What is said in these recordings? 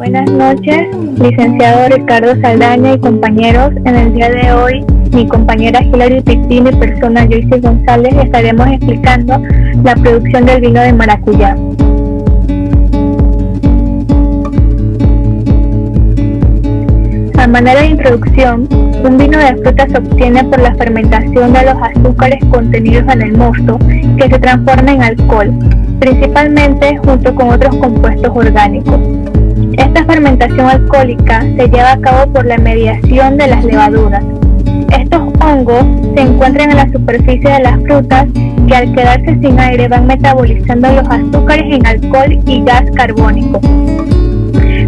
Buenas noches, licenciado Ricardo Saldaña y compañeros. En el día de hoy, mi compañera Hilary Pitín y persona Joyce González estaremos explicando la producción del vino de maracuyá. A manera de introducción, un vino de fruta se obtiene por la fermentación de los azúcares contenidos en el mosto, que se transforma en alcohol, principalmente junto con otros compuestos orgánicos. Esta fermentación alcohólica se lleva a cabo por la mediación de las levaduras. Estos hongos se encuentran en la superficie de las frutas que al quedarse sin aire van metabolizando los azúcares en alcohol y gas carbónico.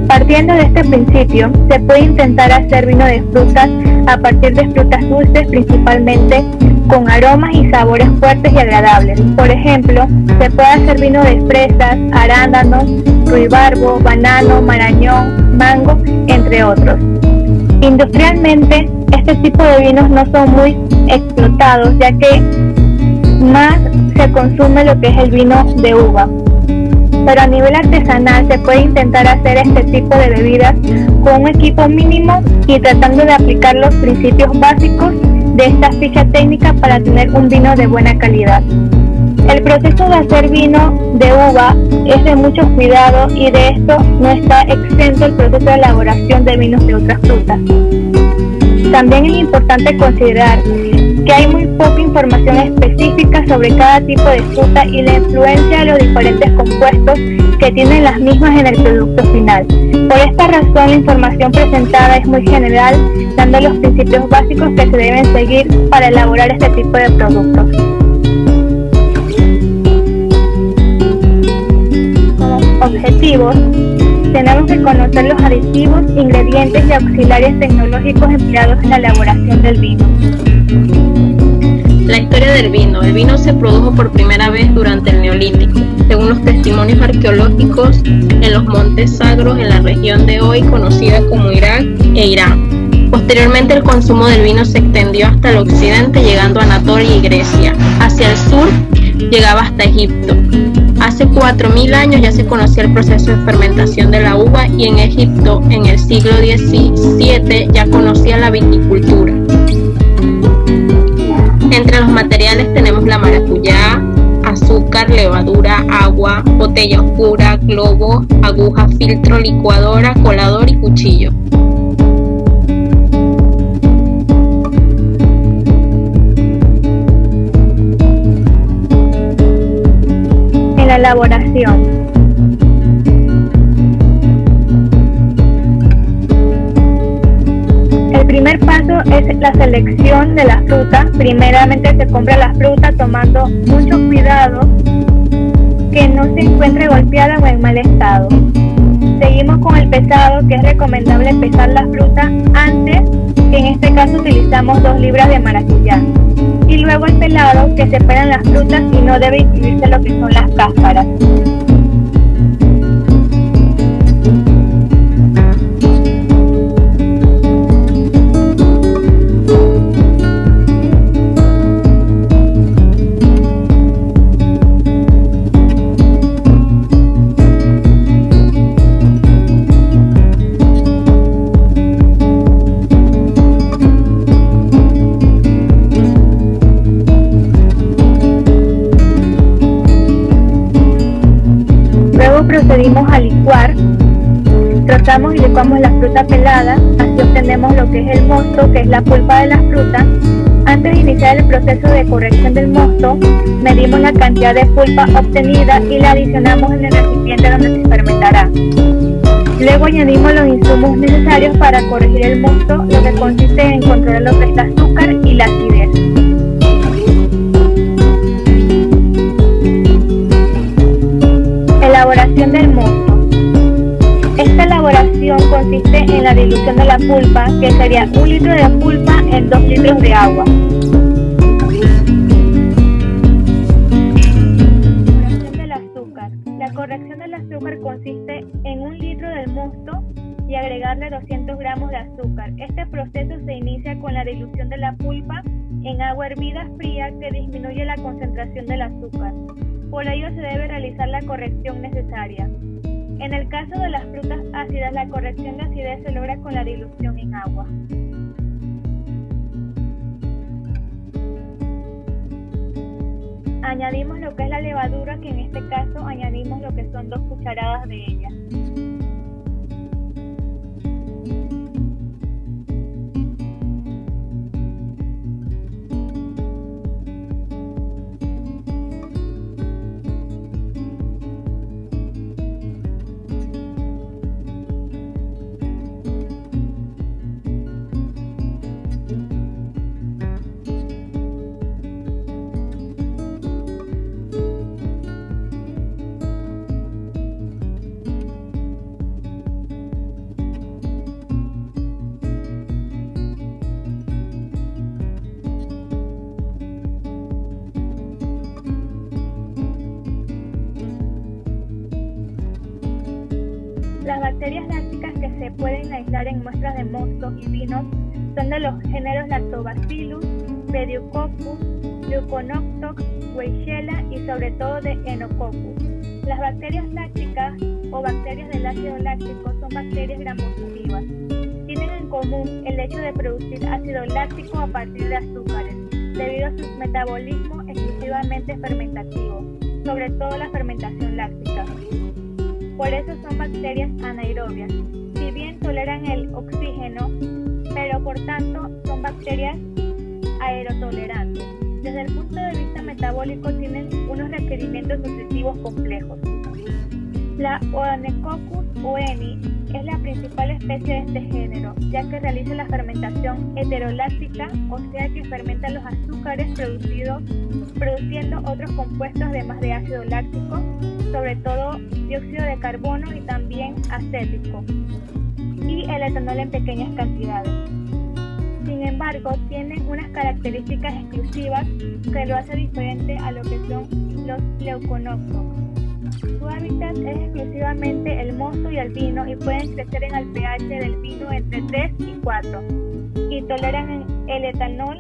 Partiendo de este principio, se puede intentar hacer vino de frutas a partir de frutas dulces, principalmente con aromas y sabores fuertes y agradables. Por ejemplo, se puede hacer vino de fresas, arándanos, ruibarbo, banano, marañón, mango, entre otros. Industrialmente, este tipo de vinos no son muy explotados, ya que más se consume lo que es el vino de uva. Pero a nivel artesanal se puede intentar hacer este tipo de bebidas con un equipo mínimo y tratando de aplicar los principios básicos de esta ficha técnica para tener un vino de buena calidad. El proceso de hacer vino de uva es de mucho cuidado y de esto no está exento el proceso de elaboración de vinos de otras frutas. También es importante considerar que hay muy poca información específica sobre cada tipo de fruta y la influencia de los diferentes compuestos que tienen las mismas en el producto final. Por esta razón, la información presentada es muy general, dando los principios básicos que se deben seguir para elaborar este tipo de productos. Como objetivos, tenemos que conocer los aditivos, ingredientes y auxiliares tecnológicos empleados en la elaboración del vino. La historia del vino. El vino se produjo por primera vez durante el Neolítico, según los testimonios arqueológicos en los montes Zagros en la región de hoy conocida como Irak e Irán. Posteriormente el consumo del vino se extendió hasta el occidente, llegando a Anatolia y Grecia. Hacia el sur llegaba hasta Egipto. Hace 4.000 años ya se conocía el proceso de fermentación de la uva y en Egipto en el siglo XVII ya conocía la viticultura. Entre los materiales tenemos la maracuyá, azúcar, levadura, agua, botella oscura, globo, aguja, filtro, licuadora, colador y cuchillo. En la elaboración. El primer paso es la selección de la fruta. Primeramente se compra la fruta tomando mucho cuidado que no se encuentre golpeada o en mal estado. Seguimos con el pesado, que es recomendable pesar la fruta antes, que en este caso utilizamos 2 libras de maracuyá. Y luego el pelado, que se pelan las frutas y no debe incluirse lo que son las cáscaras. Procedimos a licuar, trozamos y licuamos la fruta pelada, así obtenemos lo que es el mosto, que es la pulpa de la fruta. Antes de iniciar el proceso de corrección del mosto, medimos la cantidad de pulpa obtenida y la adicionamos en el recipiente donde se fermentará. Luego añadimos los insumos necesarios para corregir el mosto, lo que consiste en controlar lo que es el azúcar y la acidez. Elaboración del mosto. Esta elaboración consiste en la dilución de la pulpa, que sería 1 litro de pulpa en 2 litros de agua. Corrección del azúcar. La corrección del azúcar consiste en 1 litro del mosto y agregarle 200 gramos de azúcar. Este proceso se inicia con la dilución de la pulpa en agua hervida fría, que disminuye la concentración del azúcar. Por ello se debe realizar la corrección necesaria. En el caso de las frutas ácidas, la corrección de acidez se logra con la dilución en agua. Añadimos lo que es la levadura, que en este caso añadimos lo que son 2 cucharadas de ella. Las bacterias lácticas que se pueden aislar en muestras de mostos y vinos son de los géneros Lactobacillus, Pediococcus, Leuconoctoc, Weichella y sobre todo de Enococcus. Las bacterias lácticas o bacterias del ácido láctico son bacterias gram-positivas. Tienen en común el hecho de producir ácido láctico a partir de azúcares, debido a su metabolismo exclusivamente fermentativo, sobre todo la fermentación láctica. Por eso son bacterias anaerobias, si bien toleran el oxígeno, pero por tanto son bacterias aerotolerantes. Desde el punto de vista metabólico tienen unos requerimientos nutritivos complejos. La Oenecoccus oeni es la principal especie de este género, ya que realiza la fermentación heteroláctica, o sea que fermenta los azúcares produciendo otros compuestos además de ácido láctico, sobre todo dióxido de carbono y también acético, y el etanol en pequeñas cantidades. Sin embargo, tienen unas características exclusivas que lo hace diferente a lo que son los leuconoctocs. Su hábitat es exclusivamente el mosto y el vino y pueden crecer en el pH del vino entre 3 y 4 y toleran el etanol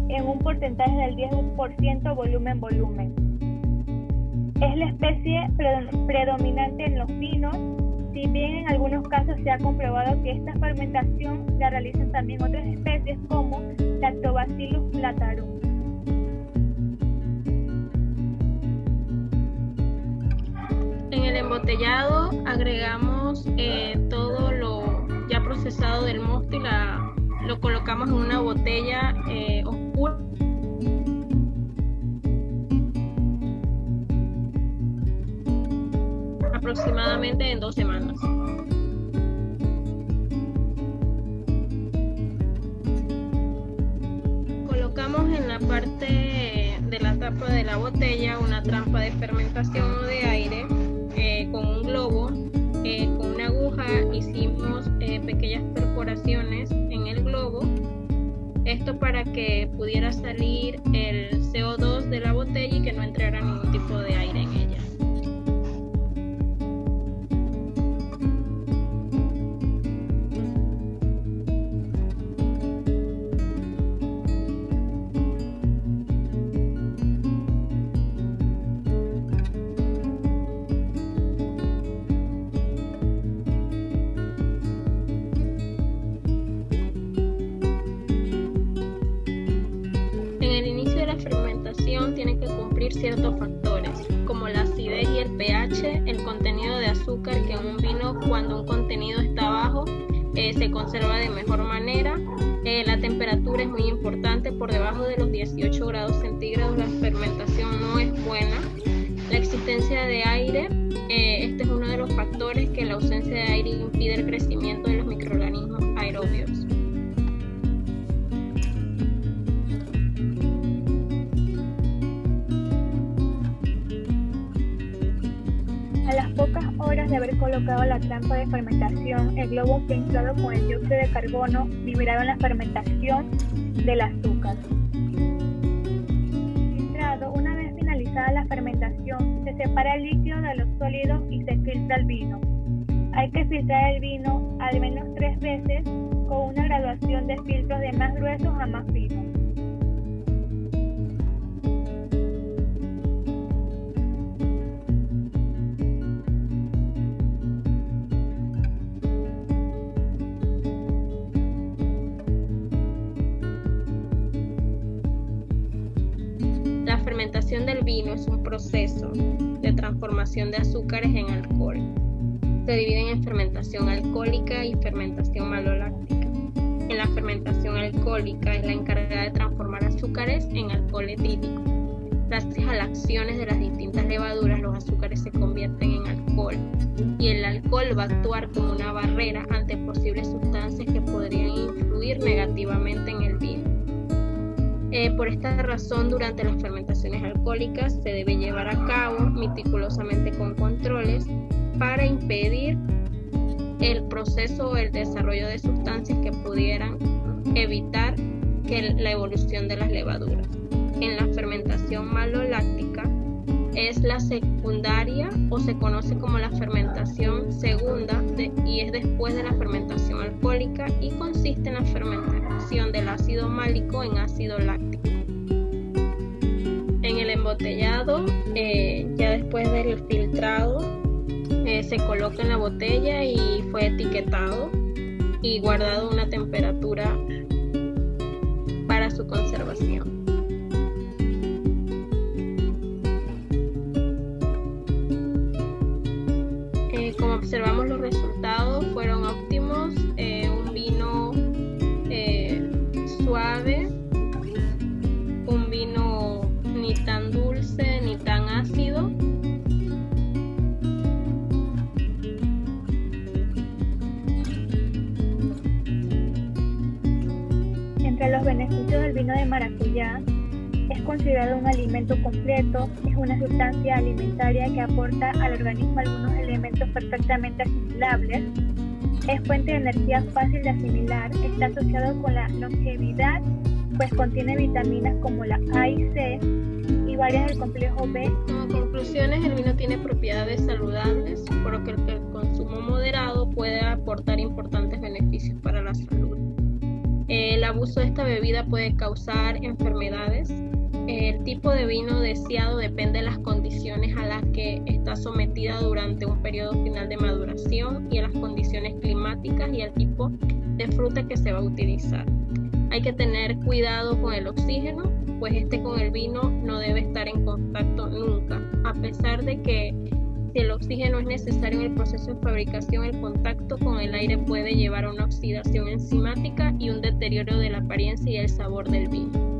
en un porcentaje del 10% volumen. Es la especie predominante en los vinos, si bien en algunos casos se ha comprobado que esta fermentación la realizan también otras especies como Lactobacillus platarum. En el embotellado agregamos todo lo ya procesado del mosto y lo colocamos en una botella oscura. Aproximadamente en 2 semanas. Colocamos en la parte de la tapa de la botella una trampa de fermentación o de aire con un globo, con una aguja hicimos pequeñas perforaciones en el globo, esto para que pudiera salir el CO2 de la botella y que no entrara ningún tipo de aire en ella. Tienen que cumplir ciertos factores, como la acidez y el pH, el contenido de azúcar, que en un vino cuando un contenido está bajo se conserva de mejor manera. La temperatura es muy importante, por debajo de los 18 grados centígrados la fermentación no es buena. La existencia de aire, este es uno de los factores que la ausencia de aire impide el crecimiento de los microorganismos aerobios. A las pocas horas de haber colocado la trampa de fermentación, el globo fue inflado con el dióxido de carbono liberado en la fermentación del azúcar. Filtrado, una vez finalizada la fermentación, se separa el líquido de los sólidos y se filtra el vino. Hay que filtrar el vino al menos 3 veces con una graduación de filtros de más gruesos a más finos. es un proceso de transformación de azúcares en alcohol. Se dividen en fermentación alcohólica y fermentación maloláctica. En la fermentación alcohólica es la encargada de transformar azúcares en alcohol etílico. Gracias a las acciones de las distintas levaduras, los azúcares se convierten en alcohol y el alcohol va a actuar como una barrera ante posibles sustancias que podrían influir negativamente en el vino. Por esta razón, durante las fermentaciones alcohólicas se debe llevar a cabo meticulosamente con controles para impedir el proceso o el desarrollo de sustancias que pudieran evitar la evolución de las levaduras. En la fermentación maloláctica es la secundaria o se conoce como la fermentación segunda y es después de la fermentación alcohólica y consiste en la fermentación del ácido málico en ácido láctico. En el embotellado, ya después del filtrado, se coloca en la botella y fue etiquetado y guardado a una temperatura para su conservación. Como observamos, los resultados fueron óptimos. Un vino suave, un vino ni tan dulce ni tan ácido. Entre los beneficios del vino de maracuyá, es considerado un alimento completo, es una sustancia alimentaria que aporta al organismo algunos elementos perfectamente asimilables, es fuente de energía fácil de asimilar, está asociado con la longevidad, pues contiene vitaminas como la A y C y varias del complejo B. Como conclusiones, el vino tiene propiedades saludables, por lo que el consumo moderado puede aportar importantes beneficios para la salud. El abuso de esta bebida puede causar enfermedades. El tipo de vino deseado depende de las condiciones a las que está sometida durante un periodo final de maduración y a las condiciones climáticas y el tipo de fruta que se va a utilizar. Hay que tener cuidado con el oxígeno, pues con el vino no debe estar en contacto nunca, a pesar de que si el oxígeno es necesario en el proceso de fabricación, el contacto con el aire puede llevar a una oxidación enzimática y un deterioro de la apariencia y el sabor del vino.